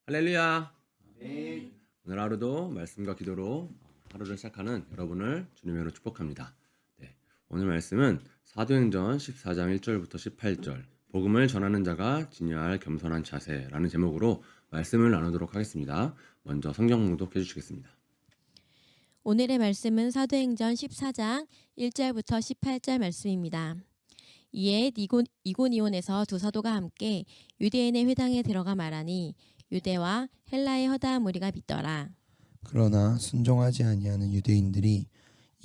할렐루야. 네. 오늘 하루도 말씀과 기도로 하루를 시작하는 여러분을 주님의 이름으로 축복합니다. 네, 오늘 말씀은 사도행전 14장 1절부터 18절 복음을 전하는 자가 지녀야 할 겸손한 자세라는 제목으로 말씀을 나누도록 하겠습니다. 먼저 성경 봉독해 주시겠습니다. 오늘의 말씀은 사도행전 14장 1절부터 18절 말씀입니다. 이에 이고니온에서 두 사도가 함께 유대인의 회당에 들어가 말하니 유대와 헬라의 허다한 무리가 믿더라. 그러나 순종하지 아니하는 유대인들이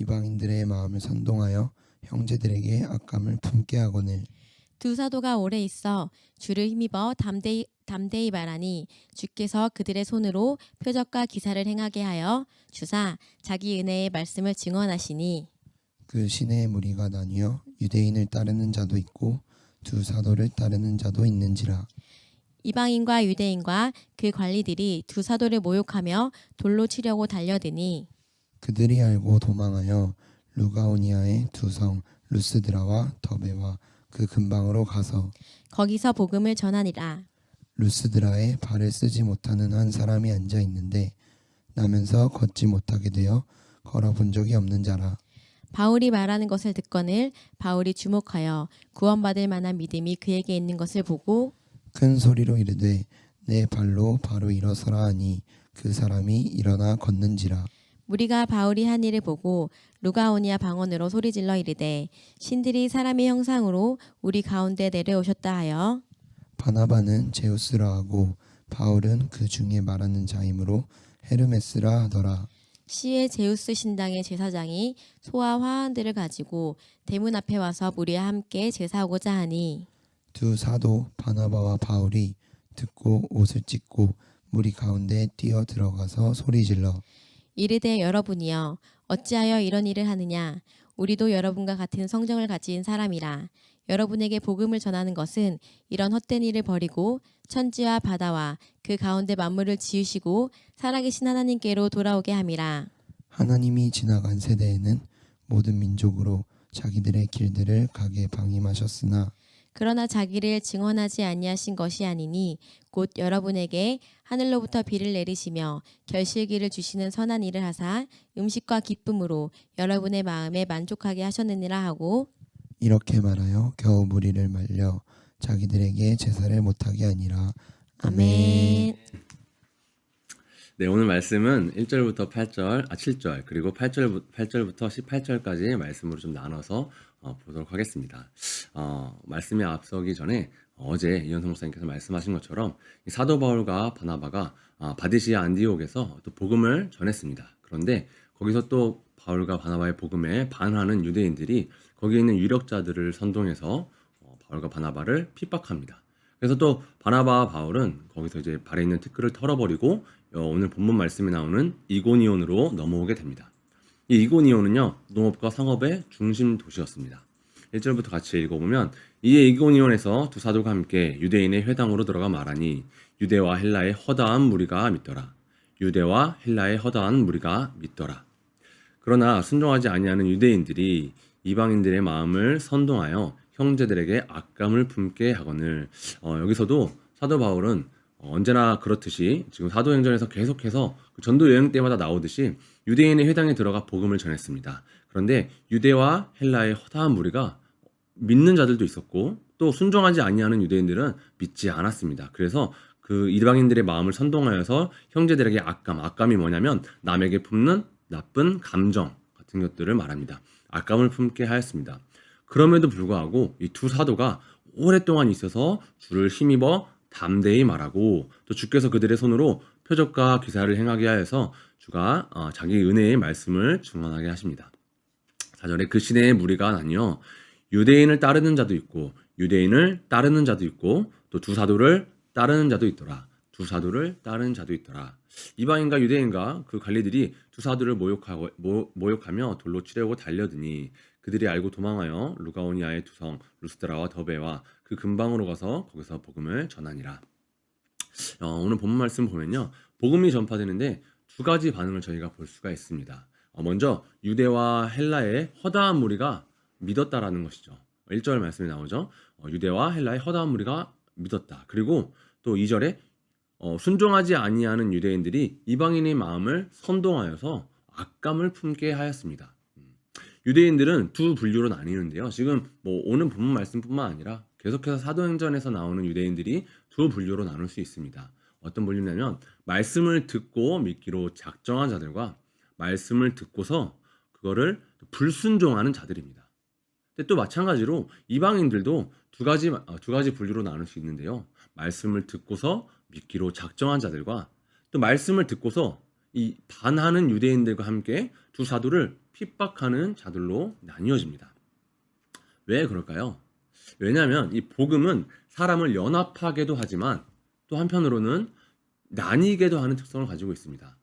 이방인들의 마음을 선동하여 형제들에게 악감을 품게 하거늘 두 사도가 오래 있어 주를 힘입어 담대히 말하니 주께서 그들의 손으로 표적과 기사를 행하게 하여 주사 자기 은혜의 말씀을 증언하시니 그 시내의 무리가 나뉘어 유대인을 따르는 자도 있고 두 사도를 따르는 자도 있는지라. 이방인과 유대인과 그 관리들이 두 사도를 모욕하며 돌로 치려고 달려드니 그들이 알고 도망하여 루가오니아의 두 성 루스드라와 더베와 그 근방으로 가서 거기서 복음을 전하니라. 루스드라에 발을 쓰지 못하는 한 사람이 앉아 있는데 나면서 걷지 못하게 되어 걸어본 적이 없는 자라. 바울이 말하는 것을 듣거늘 바울이 주목하여 구원받을 만한 믿음이 그에게 있는 것을 보고 큰 소리로 이르되 내 발로 바로 일어서라 하니 그 사람이 일어나 걷는지라. 무리가 바울이 한 일을 보고 루가오니아 방언으로 소리질러 이르되 신들이 사람의 형상으로 우리 가운데 내려오셨다 하여 바나바는 제우스라 하고 바울은 그 중에 말하는 자이므로 헤르메스라 하더라. 시의 제우스 신당의 제사장이 소와 화환들을 가지고 대문 앞에 와서 무리와 함께 제사하고자 하니 두 사도 바나바와 바울이 듣고 옷을 찢고 무리 가운데 뛰어 들어가서 소리질러 이르되 여러분이여 어찌하여 이런 일을 하느냐 우리도 여러분과 같은 성정을 가진 사람이라 여러분에게 복음을 전하는 것은 이런 헛된 일을 버리고 천지와 바다와 그 가운데 만물을 지으시고 살아계신 하나님께로 돌아오게 함이라. 하나님이 지나간 세대에는 모든 민족으로 자기들의 길들을 가게 방임하셨으나 그러나 자기를 증언하지 아니하신 것이 아니니 곧 여러분에게 하늘로부터 비를 내리시며 결실기를 주시는 선한 일을 하사 음식과 기쁨으로 여러분의 마음에 만족하게 하셨느니라 하고 이렇게 말하여 겨우 무리를 말려 자기들에게 제사를 못하게 하니라. 아멘. 네, 오늘 말씀은 1절부터 7절 그리고 8절부터 18절까지 말씀으로 좀 나눠서 보도록 하겠습니다. 말씀에 앞서기 전에 어제 이현성 목사님께서 말씀하신 것처럼 이 사도 바울과 바나바가 바디시아 안디옥에서 또 복음을 전했습니다. 그런데 거기서 또 바울과 바나바의 복음에 반하는 유대인들이 거기에 있는 유력자들을 선동해서 바울과 바나바를 핍박합니다. 그래서 또 바나바와 바울은 거기서 이제 발에 있는 티끌을 털어버리고 오늘 본문 말씀에 나오는 이고니온으로 넘어오게 됩니다. 이 이고니온은요, 농업과 상업의 중심 도시였습니다. 1절부터 같이 읽어보면 이에 이고니온에서 두 사도가 함께 유대인의 회당으로 들어가 말하니 유대와 헬라의 허다한 무리가 믿더라. 유대와 헬라의 허다한 무리가 믿더라. 그러나 순종하지 아니하는 유대인들이 이방인들의 마음을 선동하여 형제들에게 악감을 품게 하거늘 여기서도 사도 바울은 언제나 그렇듯이 지금 사도행전에서 계속해서 그 전도 여행 때마다 나오듯이 유대인의 회당에 들어가 복음을 전했습니다. 그런데 유대와 헬라의 허다한 무리가 믿는 자들도 있었고 또 순종하지 아니하는 유대인들은 믿지 않았습니다. 그래서 그 이방인들의 마음을 선동하여서 형제들에게 악감이 뭐냐면 남에게 품는 나쁜 감정 같은 것들을 말합니다. 악감을 품게 하였습니다. 그럼에도 불구하고 이 두 사도가 오랫동안 있어서 주를 힘입어 담대히 말하고 또 주께서 그들의 손으로 표적과 기사를 행하게 하여서 주가 자기 은혜의 말씀을 증언하게 하십니다. 4절에 그 시대의 무리가 나뉘어 유대인을 따르는 자도 있고 유대인을 따르는 자도 있고 또 두 사도를 따르는 자도 있더라. 두 사도를 따르는 자도 있더라. 이방인과 유대인과 그 관리들이 두 사도를 모욕하며 돌로 치려고 달려드니 그들이 알고 도망하여 루가오니아의 두 성 루스드라와 더베와 그 근방으로 가서 거기서 복음을 전하니라. 오늘 본문 말씀 보면요, 복음이 전파되는데 두 가지 반응을 저희가 볼 수가 있습니다. 먼저 유대와 헬라의 허다한 무리가 믿었다라는 것이죠. 1절 말씀이 나오죠. 유대와 헬라의 허다한 무리가 믿었다. 그리고 또 2절에 순종하지 아니하는 유대인들이 이방인의 마음을 선동하여서 악감을 품게 하였습니다. 유대인들은 두 분류로 나뉘는데요. 지금 뭐 오는 본문 말씀뿐만 아니라 계속해서 사도행전에서 나오는 유대인들이 두 분류로 나눌 수 있습니다. 어떤 분류냐면 말씀을 듣고 믿기로 작정한 자들과 말씀을 듣고서 그거를 불순종하는 자들입니다. 근데 또 마찬가지로 이방인들도 두 가지 분류로 나눌 수 있는데요. 말씀을 듣고서 믿기로 작정한 자들과 또 말씀을 듣고서 이 반하는 유대인들과 함께 두 사도를 핍박하는 자들로 나뉘어집니다. 왜 그럴까요? 왜냐하면 이 복음은 사람을 연합하게도 하지만 또 한편으로는 나뉘게도 하는 특성을 가지고 있습니다.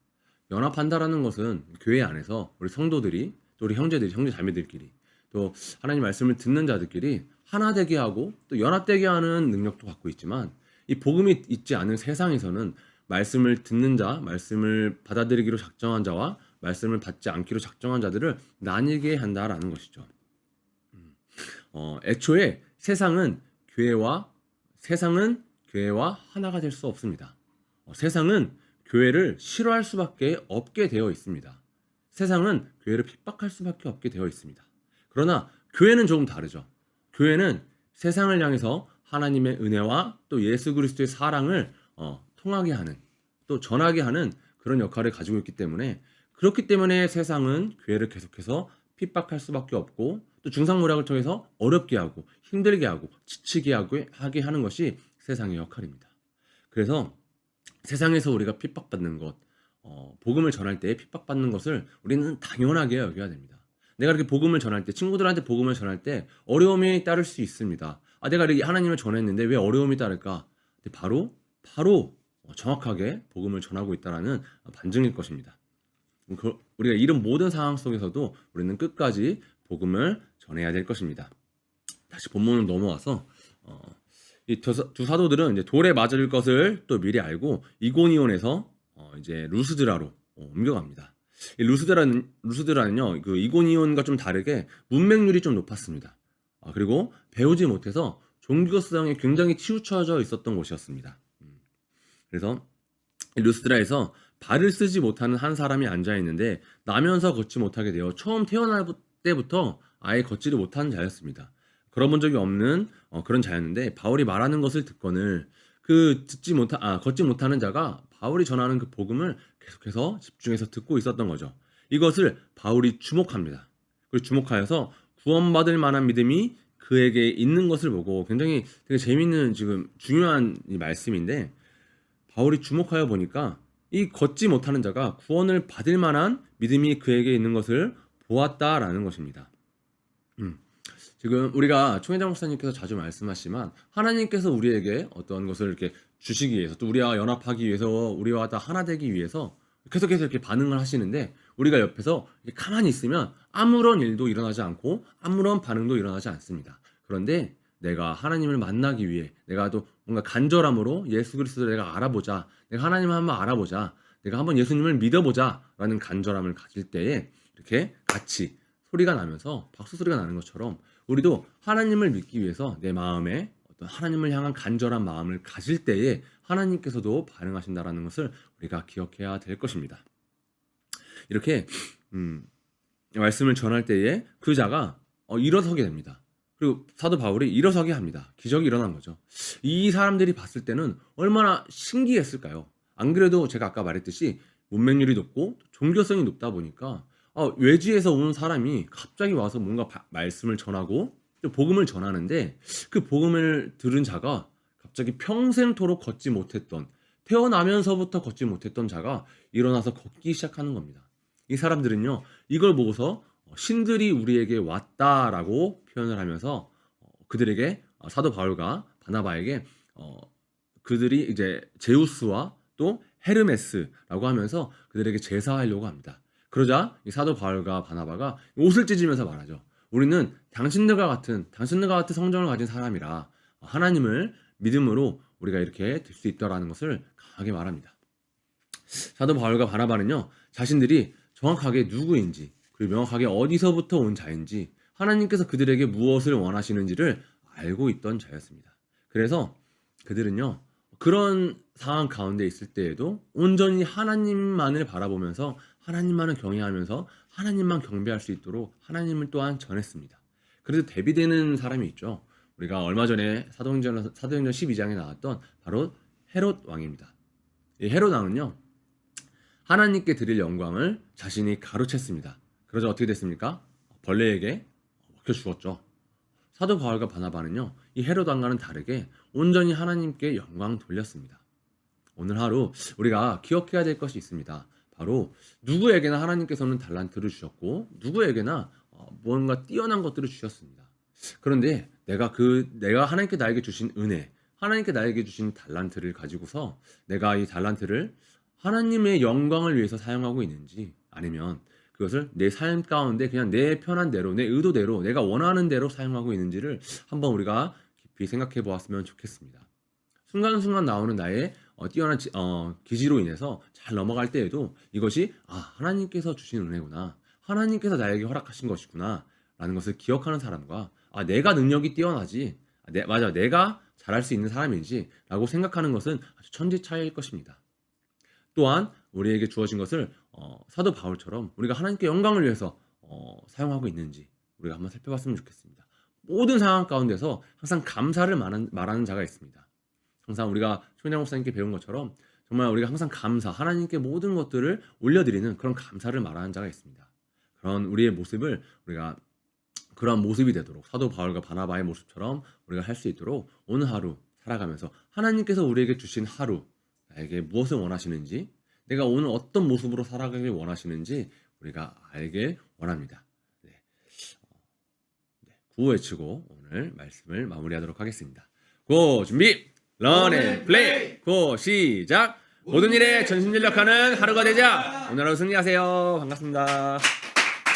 연합한다라는 것은 교회 안에서 우리 성도들이 또 우리 형제들이 형제 자매들끼리 또 하나님 말씀을 듣는 자들끼리 하나 되게 하고 또 연합되게 하는 능력도 갖고 있지만 이 복음이 있지 않은 세상에서는 말씀을 듣는 자, 말씀을 받아들이기로 작정한 자와 말씀을 받지 않기로 작정한 자들을 나뉘게 한다라는 것이죠. 애초에 세상은 교회와 하나가 될 수 없습니다. 세상은 교회를 싫어할 수밖에 없게 되어 있습니다. 세상은 교회를 핍박할 수밖에 없게 되어 있습니다. 그러나 교회는 조금 다르죠. 교회는 세상을 향해서 하나님의 은혜와 또 예수 그리스도의 사랑을 통하게 하는 또 전하게 하는 그런 역할을 가지고 있기 때문에 그렇기 때문에 세상은 교회를 계속해서 핍박할 수밖에 없고 또 중상모략을 통해서 어렵게 하고 힘들게 하고 지치게 하게 하는 것이 세상의 역할입니다. 그래서 세상에서 우리가 핍박받는 것, 복음을 전할 때 핍박받는 것을 우리는 당연하게 여겨야 됩니다. 내가 이렇게 복음을 전할 때, 친구들한테 복음을 전할 때 어려움이 따를 수 있습니다. 내가 이렇게 하나님을 전했는데 왜 어려움이 따를까? 바로 정확하게 복음을 전하고 있다는 반증일 것입니다. 우리가 이런 모든 상황 속에서도 우리는 끝까지 복음을 전해야 될 것입니다. 다시 본문으로 넘어와서 이 두 사도들은 이제 돌에 맞을 것을 또 미리 알고 이고니온에서 이제 루스드라로 옮겨갑니다. 이 루스드라는요, 그 이고니온과 좀 다르게 문맹률이 좀 높았습니다. 그리고 배우지 못해서 종교성에 굉장히 치우쳐져 있었던 곳이었습니다. 그래서 이 루스드라에서 발을 쓰지 못하는 한 사람이 앉아 있는데 나면서 걷지 못하게 되어 처음 태어날 때부터 아예 걷지를 못하는 자였습니다. 걸어본 적이 없는 그런 자였는데 바울이 말하는 것을 듣거늘 걷지 못하는 자가 바울이 전하는 그 복음을 계속해서 집중해서 듣고 있었던 거죠. 이것을 바울이 주목합니다. 그리고 주목하여서 구원받을 만한 믿음이 그에게 있는 것을 보고 굉장히 되게 재밌는 지금 중요한 이 말씀인데 바울이 주목하여 보니까 이 걷지 못하는 자가 구원을 받을 만한 믿음이 그에게 있는 것을 보았다라는 것입니다. 지금 우리가 총회장 목사님께서 자주 말씀하시지만 하나님께서 우리에게 어떤 것을 이렇게 주시기 위해서 또 우리와 연합하기 위해서 우리와 다 하나 되기 위해서 계속해서 이렇게 반응을 하시는데 우리가 옆에서 가만히 있으면 아무런 일도 일어나지 않고 아무런 반응도 일어나지 않습니다. 그런데 내가 하나님을 만나기 위해 내가 또 뭔가 간절함으로 예수 그리스도를 내가 알아보자, 내가 하나님을 한번 알아보자, 내가 한번 예수님을 믿어보자 라는 간절함을 가질 때에 이렇게 같이 소리가 나면서 박수 소리가 나는 것처럼 우리도 하나님을 믿기 위해서 내 마음에 어떤 하나님을 향한 간절한 마음을 가질 때에 하나님께서도 반응하신다라는 것을 우리가 기억해야 될 것입니다. 이렇게 말씀을 전할 때에 그 자가 일어서게 됩니다. 그리고 사도 바울이 일어서게 합니다. 기적이 일어난 거죠. 이 사람들이 봤을 때는 얼마나 신기했을까요? 안 그래도 제가 아까 말했듯이 문맹률이 높고 종교성이 높다 보니까 외지에서 온 사람이 갑자기 와서 뭔가 말씀을 전하고 또 복음을 전하는데 그 복음을 들은 자가 갑자기 평생토록 걷지 못했던 태어나면서부터 걷지 못했던 자가 일어나서 걷기 시작하는 겁니다. 이 사람들은요 이걸 보고서 신들이 우리에게 왔다라고 표현을 하면서 그들에게 사도 바울과 바나바에게 그들이 이제 제우스와 또 헤르메스라고 하면서 그들에게 제사하려고 합니다. 그러자 이 사도 바울과 바나바가 옷을 찢으면서 말하죠. 우리는 당신들과 같은 성정을 가진 사람이라 하나님을 믿음으로 우리가 이렇게 될 수 있다라는 것을 강하게 말합니다. 사도 바울과 바나바는요 자신들이 정확하게 누구인지 그리고 명확하게 어디서부터 온 자인지 하나님께서 그들에게 무엇을 원하시는지를 알고 있던 자였습니다. 그래서 그들은요 그런 상황 가운데 있을 때에도 온전히 하나님만을 바라보면서 하나님만을 경외하면서 하나님만 경배할 수 있도록 하나님을 또한 전했습니다. 그래서 대비되는 사람이 있죠. 우리가 얼마 전에 사도행전 12장에 나왔던 바로 헤롯 왕입니다. 이 헤롯 왕은요, 하나님께 드릴 영광을 자신이 가로챘습니다. 그래서 어떻게 됐습니까? 벌레에게 먹혀 죽었죠. 사도 바울과 바나바는요, 이 헤롯 왕과는 다르게 온전히 하나님께 영광 돌렸습니다. 오늘 하루 우리가 기억해야 될 것이 있습니다. 바로 누구에게나 하나님께서는 달란트를 주셨고 누구에게나 뭔가 뛰어난 것들을 주셨습니다. 그런데 내가 하나님께 나에게 주신 은혜, 하나님께 나에게 주신 달란트를 가지고서 내가 이 달란트를 하나님의 영광을 위해서 사용하고 있는지, 아니면 그것을 내 삶 가운데 그냥 내 편한 대로, 내 의도대로, 내가 원하는 대로 사용하고 있는지를 한번 우리가 깊이 생각해 보았으면 좋겠습니다. 순간순간 나오는 나의 뛰어난 기지로 인해서 잘 넘어갈 때에도 이것이 하나님께서 주신 은혜구나, 하나님께서 나에게 허락하신 것이구나 라는 것을 기억하는 사람과 내가 능력이 뛰어나지, 맞아, 내가 잘할 수 있는 사람이지 라고 생각하는 것은 아주 천지 차이일 것입니다. 또한 우리에게 주어진 것을 사도 바울처럼 우리가 하나님께 영광을 위해서 사용하고 있는지 우리가 한번 살펴봤으면 좋겠습니다. 모든 상황 가운데서 항상 감사를 말하는 자가 있습니다. 항상 우리가 최은영 목사님께 배운 것처럼 정말 우리가 항상 하나님께 모든 것들을 올려드리는 그런 감사를 말하는 자가 있습니다. 그런 우리의 모습을 우리가 그런 모습이 되도록 사도 바울과 바나바의 모습처럼 우리가 할 수 있도록 오늘 하루 살아가면서 하나님께서 우리에게 주신 하루, 나에게 무엇을 원하시는지, 내가 오늘 어떤 모습으로 살아가길 원하시는지 우리가 알길 원합니다. 구호 외치고 오늘 말씀을 마무리하도록 하겠습니다. 고 준비! 런앤플레이! 고 시작! 모든 일에 전심전력하는 하루가 되자! 오늘 하루 승리하세요. 반갑습니다.